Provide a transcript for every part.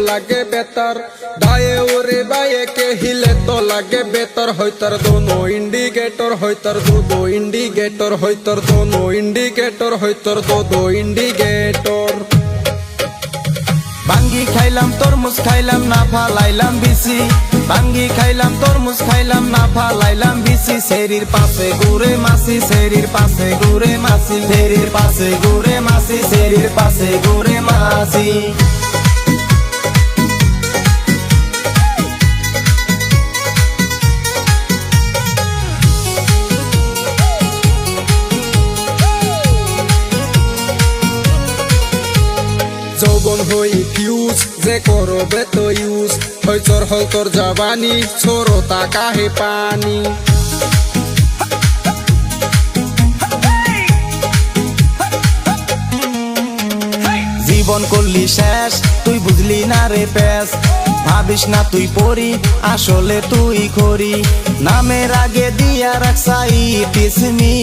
लागे बेहतर दाए ओरे बाए के हिले तो लागे बेहतर होइतर दोनों इंडिकेटर होइतर दो इंडिकेटर होइतर दोनों इंडिकेटर होइतर दो इंडिकेटर बांगी खाइलाम तरमुज खाइलाम ना फालाइलाम बिसि बांगी खाइलाम तरमुज खाइलाम ना फालाइलाम बिसि शेरिर पाशे घुरे मासी शेरिर पाशे घुरे मासी शेरिर पाशे घुरे मासी शेरिर पाशे घुरे मासी যৌবন হই ফিউজ যে করবে তো ইউজ হইচর হল তোর জাবানি ছোরতা কাহে পানি জীবন করলি শেষ তুই বুঝলি না রে পেশ ভাবিস না তুই পড়ি আসলে তুই খড়ি নামের আগে দিয়া রাখসাই টিসমি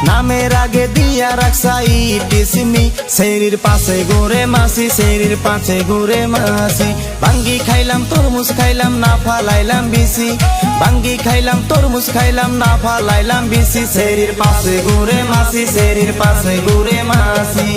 নামের আগে দিয়া রাখসাই টিসমি শরীর পাশে ঘুরে মাসি শরীর পাশে ঘুরে মাসি বাঙ্গি খাইলাম তরমুজ খাইলাম না ফালাইলাম বিসি বাঙ্গি খাইলাম তরমুজ খাইলাম না ফালাইলাম বিসি শরীর পাশে ঘুরে মাসি শরীর পাশে ঘুরে মাসি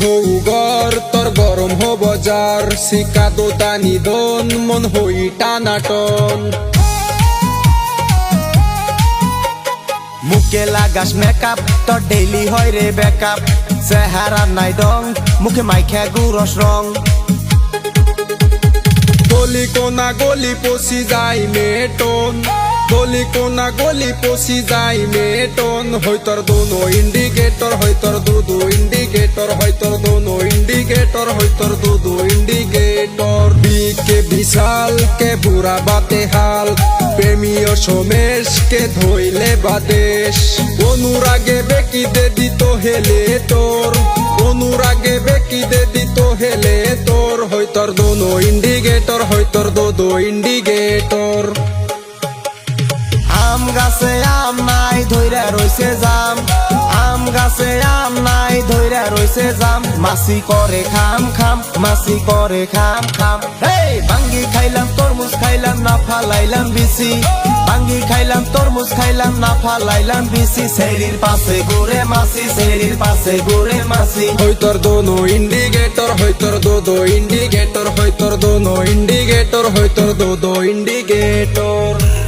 হৌ গর তোর গরম হব যার শিকা দোতানি দন মন হই টানাটন মুখে লাগাস মেকআপ তোর ডেইলি হয় রে বেকআপ চেহারা নাই ডং মুখে মাইখা গুরস রং গলি কোনা গলি পশি যায় মেটন গলি কোনা গলি পশি যায় মেটন হইতর দোনো ইন্ডিকেটর হইতর দো ইন্ডিকেটর হইতর দোনো ইন্ডিকেটর হইতর দো ইন্ডিকেটর বিকে বিশাল কে বুড়া বাতে হাল প্রেমীয় সমেশ কে ধইলে বাদেশ অনুরাগে বেকি দে দিত হেলে তোর অনুরাগে বেকি দে দিত হেলে তোর হইতর দোনো ইন্ডিকেটর হইতর দো ইন্ডিকেটর আম গাছে আম নাই ধইরা রইছে জাম আম গাছে আম নাই ধইরা রইছে জাম মাসি করে খাম খাম মাসি করে খাম খাম হেই বাঙ্গি খাইলাম তরমুজ খাইলাম না ফালাইলাম বিসি বাঙ্গি খাইলাম তরমুজ খাইলাম না ফালাইলাম বিসি শরীর পাশে ঘুরে মাসি শরীর পাশে ঘুরে মাসি হইতর দোনো ইন্ডিকেটর হইতর দো ইন্ডিকেটর হইতর দোনো ইন্ডিকেটর হইতর দো ইন্ডিকেটর